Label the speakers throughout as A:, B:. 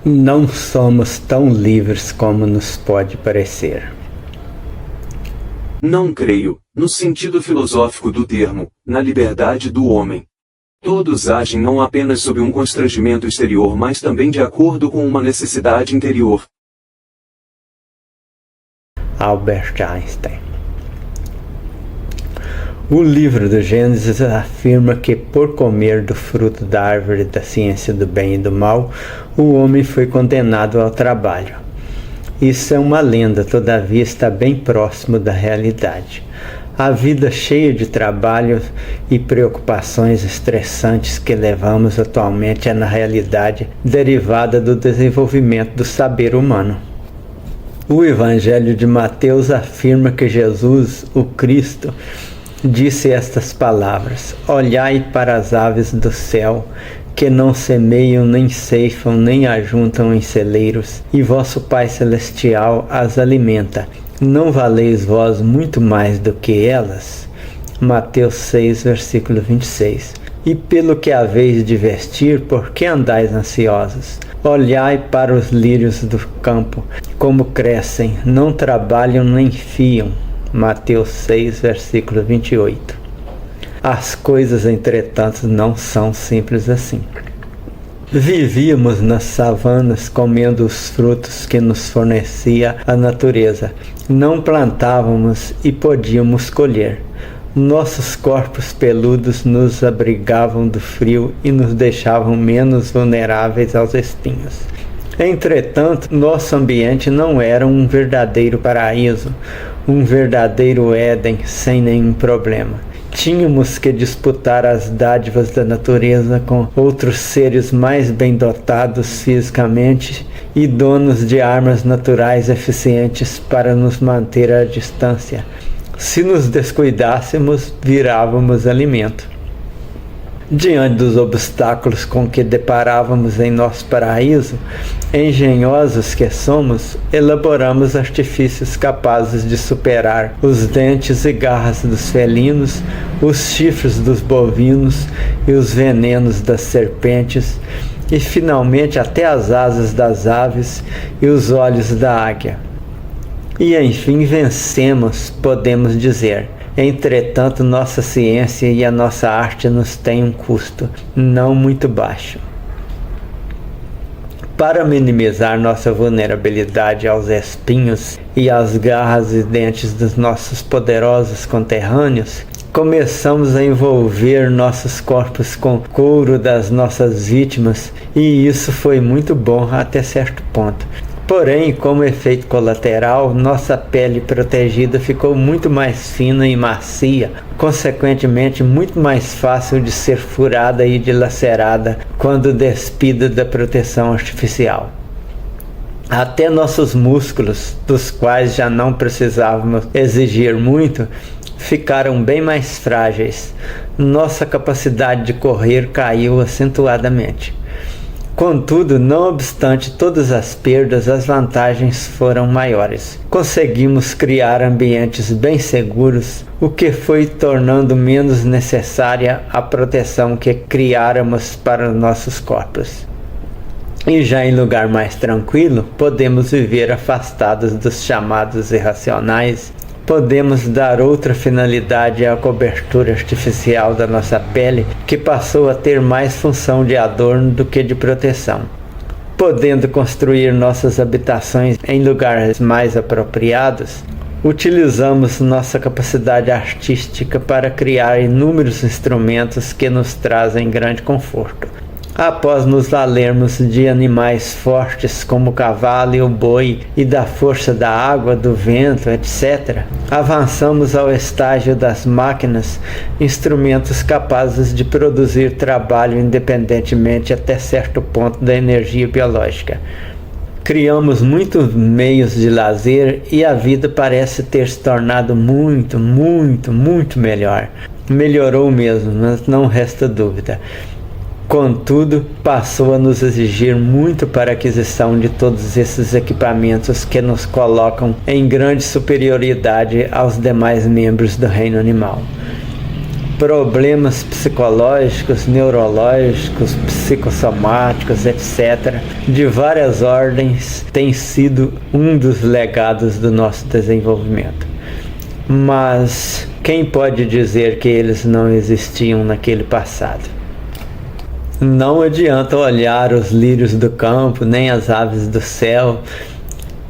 A: Não somos tão livres como nos pode parecer.
B: Não creio, no sentido filosófico do termo, na liberdade do homem. Todos agem não apenas sob um constrangimento exterior, mas também de acordo com uma necessidade interior.
A: Albert Einstein. O livro do Gênesis afirma que, por comer do fruto da árvore da ciência do bem e do mal, o homem foi condenado ao trabalho. Isso é uma lenda, todavia está bem próximo da realidade. A vida cheia de trabalho e preocupações estressantes que levamos atualmente é, na realidade, derivada do desenvolvimento do saber humano. O Evangelho de Mateus afirma que Jesus, o Cristo, disse estas palavras: Olhai para as aves do céu, que não semeiam, nem ceifam, nem ajuntam em celeiros, e vosso Pai Celestial as alimenta. Não valeis vós muito mais do que elas? Mateus 6, versículo 26. E pelo que haveis de vestir, por que andais ansiosos? Olhai para os lírios do campo, como crescem, não trabalham nem fiam. Mateus 6, versículo 28. As coisas, entretanto, não são simples assim. Vivíamos nas savanas comendo os frutos que nos fornecia a natureza. Não plantávamos e podíamos colher. Nossos corpos peludos nos abrigavam do frio e nos deixavam menos vulneráveis aos espinhos. Entretanto, nosso ambiente não era um verdadeiro paraíso, um verdadeiro Éden sem nenhum problema. Tínhamos que disputar as dádivas da natureza com outros seres mais bem dotados fisicamente e donos de armas naturais eficientes para nos manter à distância. Se nos descuidássemos, virávamos alimento. Diante dos obstáculos com que deparávamos em nosso paraíso, engenhosos que somos, elaboramos artifícios capazes de superar os dentes e garras dos felinos, os chifres dos bovinos e os venenos das serpentes, e finalmente até as asas das aves e os olhos da águia. E enfim vencemos, podemos dizer. Entretanto, nossa ciência e a nossa arte nos têm um custo não muito baixo. Para minimizar nossa vulnerabilidade aos espinhos e às garras e dentes dos nossos poderosos conterrâneos, começamos a envolver nossos corpos com couro das nossas vítimas, e isso foi muito bom até certo ponto. Porém, como efeito colateral, nossa pele protegida ficou muito mais fina e macia, consequentemente muito mais fácil de ser furada e dilacerada quando despida da proteção artificial. Até nossos músculos, dos quais já não precisávamos exigir muito, ficaram bem mais frágeis. Nossa capacidade de correr caiu acentuadamente. Contudo, não obstante todas as perdas, as vantagens foram maiores. Conseguimos criar ambientes bem seguros, o que foi tornando menos necessária a proteção que criáramos para nossos corpos. E já em lugar mais tranquilo, podemos viver afastados dos chamados irracionais. Podemos dar outra finalidade à cobertura artificial da nossa pele, que passou a ter mais função de adorno do que de proteção. Podendo construir nossas habitações em lugares mais apropriados, utilizamos nossa capacidade artística para criar inúmeros instrumentos que nos trazem grande conforto. Após nos valermos de animais fortes como o cavalo e o boi e da força da água, do vento, etc., avançamos ao estágio das máquinas, instrumentos capazes de produzir trabalho independentemente até certo ponto da energia biológica. Criamos muitos meios de lazer e a vida parece ter se tornado muito melhor. Melhorou mesmo, mas não resta dúvida. Contudo, passou a nos exigir muito para a aquisição de todos esses equipamentos que nos colocam em grande superioridade aos demais membros do reino animal. problemas psicológicos, neurológicos, psicossomáticos, etc., de várias ordens, tem sido um dos legados do nosso desenvolvimento. Mas quem pode dizer que eles não existiam naquele passado? Não adianta olhar os lírios do campo, nem as aves do céu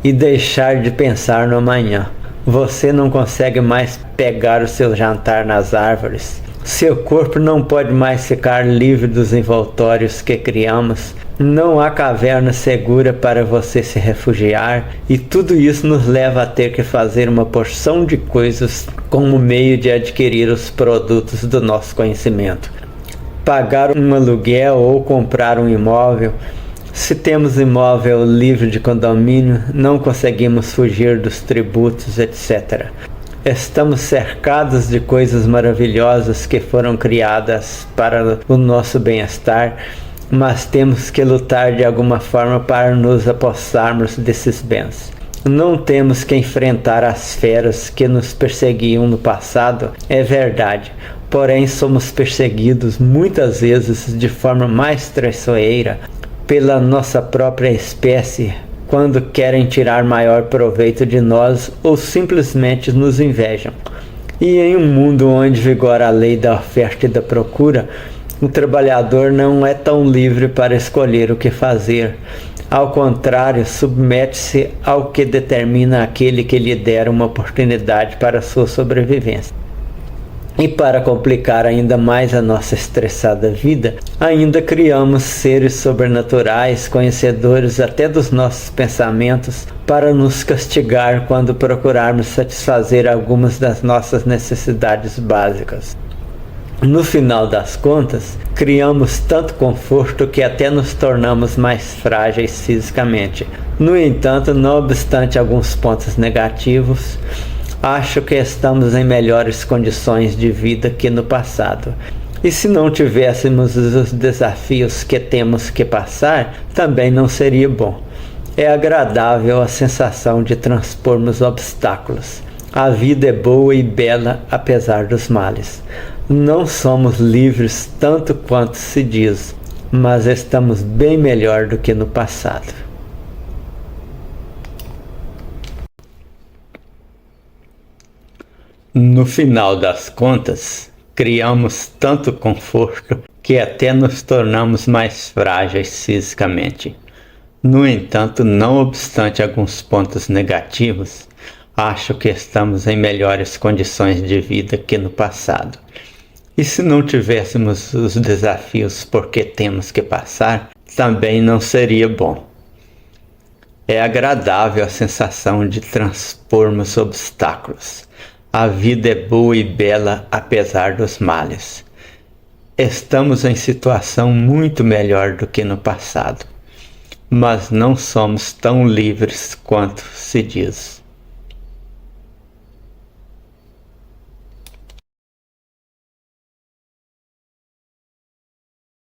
A: e deixar de pensar no amanhã. Você não consegue mais pegar o seu jantar nas árvores. Seu corpo não pode mais ficar livre dos envoltórios que criamos. Não há caverna segura para você se refugiar, e tudo isso nos leva a ter que fazer uma porção de coisas como meio de adquirir os produtos do nosso conhecimento. Pagar um aluguel ou comprar um imóvel. Se temos imóvel livre de condomínio, não conseguimos fugir dos tributos, etc. Estamos cercados de coisas maravilhosas que foram criadas para o nosso bem-estar, mas temos que lutar de alguma forma para nos apossarmos desses bens. Não temos que enfrentar as feras que nos perseguiam no passado, é verdade, porém somos perseguidos muitas vezes de forma mais traiçoeira pela nossa própria espécie, quando querem tirar maior proveito de nós ou simplesmente nos invejam. E em um mundo onde vigora a lei da oferta e da procura, o trabalhador não é tão livre para escolher o que fazer. Ao contrário, submete-se ao que determina aquele que lhe der uma oportunidade para a sua sobrevivência. E para complicar ainda mais a nossa estressada vida, ainda criamos seres sobrenaturais, conhecedores até dos nossos pensamentos, para nos castigar quando procurarmos satisfazer algumas das nossas necessidades básicas. No final das contas, criamos tanto conforto que até nos tornamos mais frágeis fisicamente. No entanto, não obstante alguns pontos negativos, acho que estamos em melhores condições de vida que no passado. E se não tivéssemos os desafios que temos que passar, também não seria bom. É agradável a sensação de transpormos obstáculos. A vida é boa e bela apesar dos males. Não somos livres tanto quanto se diz, mas estamos bem melhor do que no passado. No final das contas, criamos tanto conforto que até nos tornamos mais frágeis fisicamente. No entanto, não obstante alguns pontos negativos, acho que estamos em melhores condições de vida que no passado. E se não tivéssemos os desafios porque temos que passar, também não seria bom. É agradável a sensação de transpormos obstáculos. A vida é boa e bela apesar dos males. Estamos em situação muito melhor do que no passado, mas não somos tão livres quanto se diz.